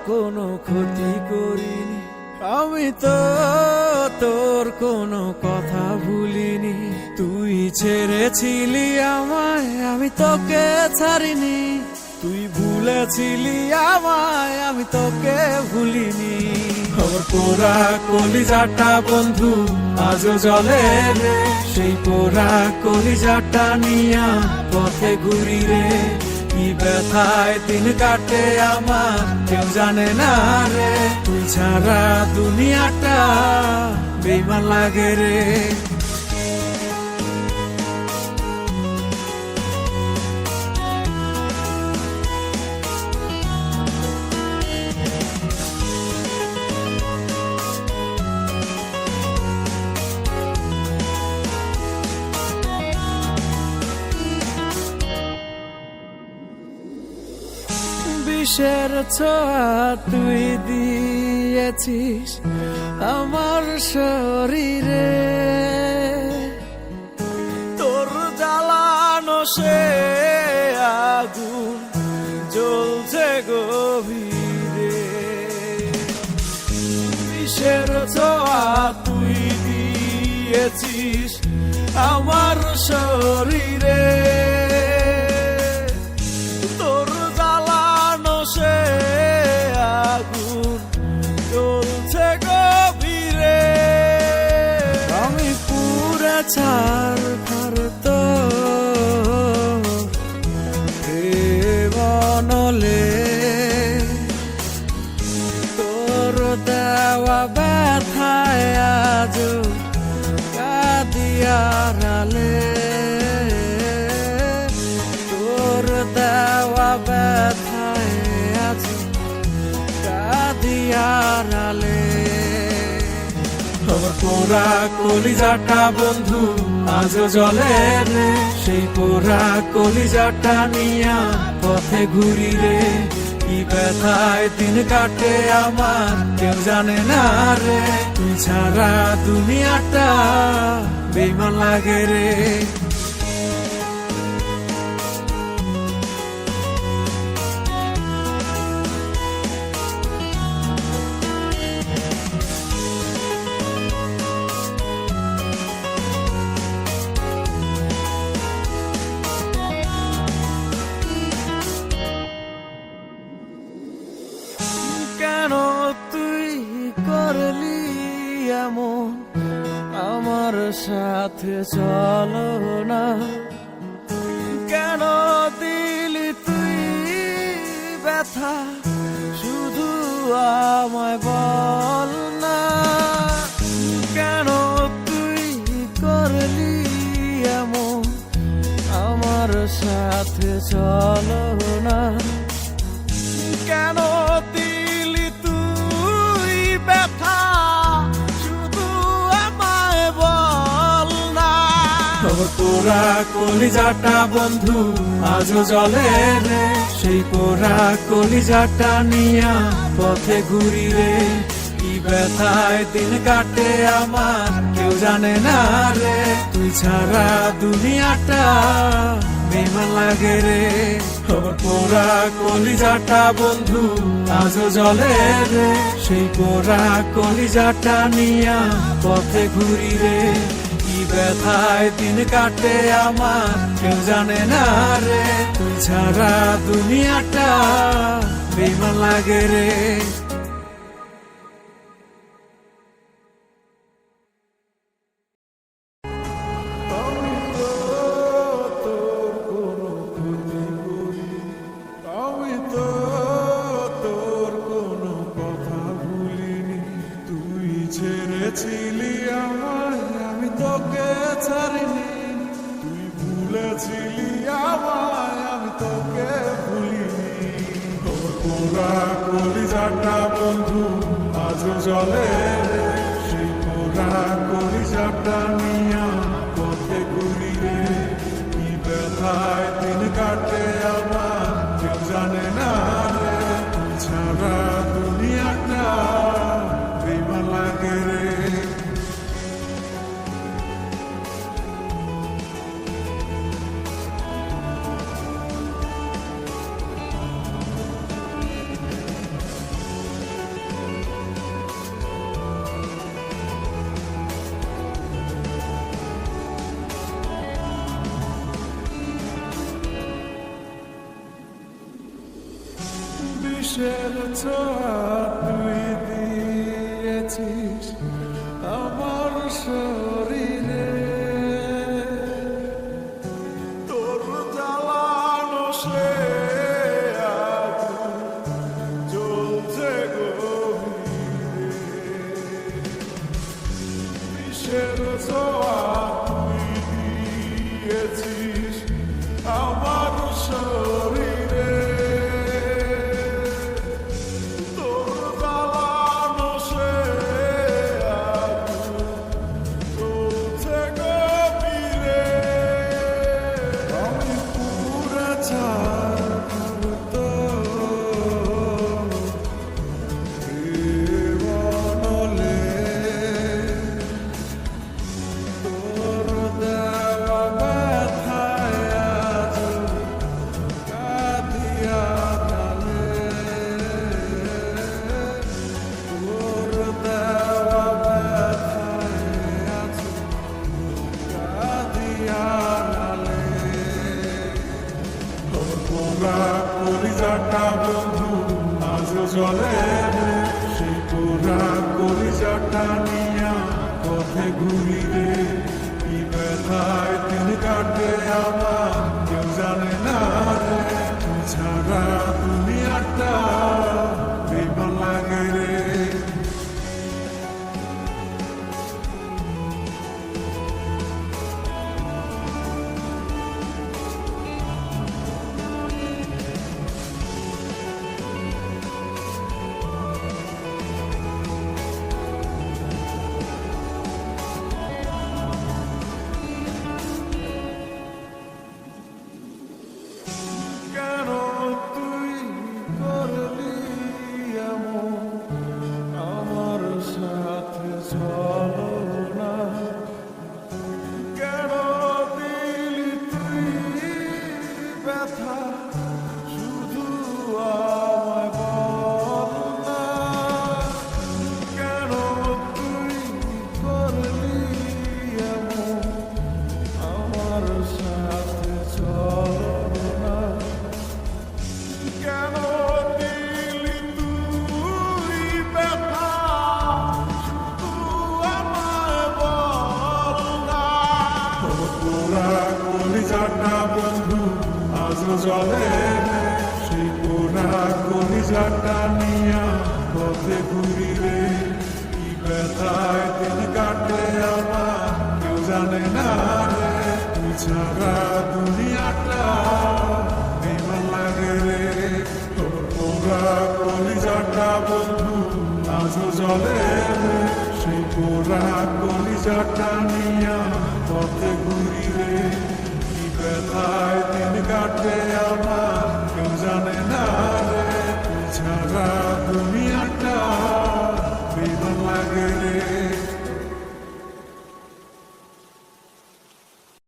কোনো ক্ষতি করিনি, আমি তো তোর কোনো কথা ভুলিনি। তুই ছেড়েছিলি আমায়, আমি তোকে ছাড়িনি। তুই ভুলেছিলি আমায়, আমি তোকে ভুলিনি। আমার পোড়া কলিজাটা বন্ধু আজও জ্বলে রে, সেই পোড়া কলিজাটা নিয়া পথে ঘুরি রে। কি ব্যথায় দিন কাটে আমার কেউ জানে না রে, তুই ছাড়া দুনিয়াটা বেইমান লাগে রে। বিষের ছোঁয়া তুই দিয়েছিস আমার শরীরে, তোর জ্বালানো সে আগুন জ্বলছে গভীরে। বিষের ছোঁয়া তুই দিয়েছিস আমার শরীরে, আগুন জ্বলছে গভীরে। আমি পুরা ছাড় তো বনলে, তোর দেওয়া ব্যথায় আজ কাঁদিয়ারালে, তোর দেওয়া ব্যথায় আজ কাঁদিয়ারালে। আমার পোড়া কলিজাটা বন্ধু আজও জ্বলে রে, সেই পোড়া কলিজাটা নিয়া পথে ঘুরি রে। কি ব্যথায় দিন কাটে আমার কেউ জানে না রে, তুই ছাড়া দুনিয়াটা বেইমান লাগে রে। কেন তুই করলি এমন আমার সাথে, চলো না কেন দিলি তুই ব্যথা, শুধু আমায় বল না। কেন তুই করলি এমন আমার সাথে, চলো না কেন দিলি তুই ব্যথা, শুধু আমায় বল না। তোর পোড়া কলিজাটা বন্ধু আজও জ্বলে রে, সেই পোড়া কলিজাটা নিয়া পথে ঘুরি রে। কি ব্যথায় দিন কাটে আমার কেউ জানে না রে, তুই ছাড়া দুনিয়াটা বেইমান লাগে রে। তোর পোড়া কলিজাটা বন্ধু আজও জ্বলে রে, সেই পোড়া কলিজাটা নিয়া পথে ঘুরি রে। কি ব্যথায় দিন কাটে আমার কেউ জানে না রে, তুই ছাড়া দুনিয়াটা বেইমান লাগে রে। ছেড়েছিলি আমায়, আমি তোকে ছাড়িনি। তুই ভুলেছিলি আমায়, আমি তোকে ভুলিনি। তোর পোড়া কলিজাটা বন্ধু আজও জ্বলে রে, সেই পোড়া কলিজাটা নিয়া পথে ঘুরি রে। কি ব্যথায় দিন কাটে আমার কেউ জানে না রে, তুই ছাড়া দুনিয়াটা বেইমান লাগে রে। বিষের ছোঁয়া তুই দিয়েছিস আমার শরীরে, তোর জ্বালানো সে আগুন জ্বলছে গভীরে। বিষের ছোঁয়া তুই দিয়েছিস আমার শরীরে, তোর জ্বালানো সে আগুন জ্বলছে গভীরে। আমি পুরা ছাড়ব তোর জীবনলে, তোর দেওয়া ব্যথায় আজ কাঁদিয়া কালে, তোর দেওয়া ব্যথায় আজ কাঁদিয়া কালে। তোর পোড়া কলিজাটা বন্ধু আজও জ্বলে রে, সেই পোড়া কলিজাটা নিয়া পথে ঘুরি রে। কি ব্যথায় দিন কাটে আমার কেউ জানে না রে, তুই ছাড়া দুনিয়াটা বেমান লাগে রে। কেন তুই করলি এমন আমার সাথে ছলনা, কেন দিলি তুই ব্যথা শুধু আমায় বল না, কেন তুই করলি এমন আমার সাথে ছলনা, কেন দিলি তুই ব্যথা শুধু আমায় বল না। তোর পোড়া কলিজাটা বন্ধু আজও জ্বলে রে, সেই পোড়া কলিজাটা নিয়া পথে ঘুরি রে। কি ব্যথায় দিন কাটে আমার কেউ জানে না রে, তুই ছাড়া দুনিয়াটা বেমান লাগে রে। তোর পোড়া কলিজাটা বন্ধু আজও জ্বলে রে, সেই পোড়া কলিজাটা নিয়া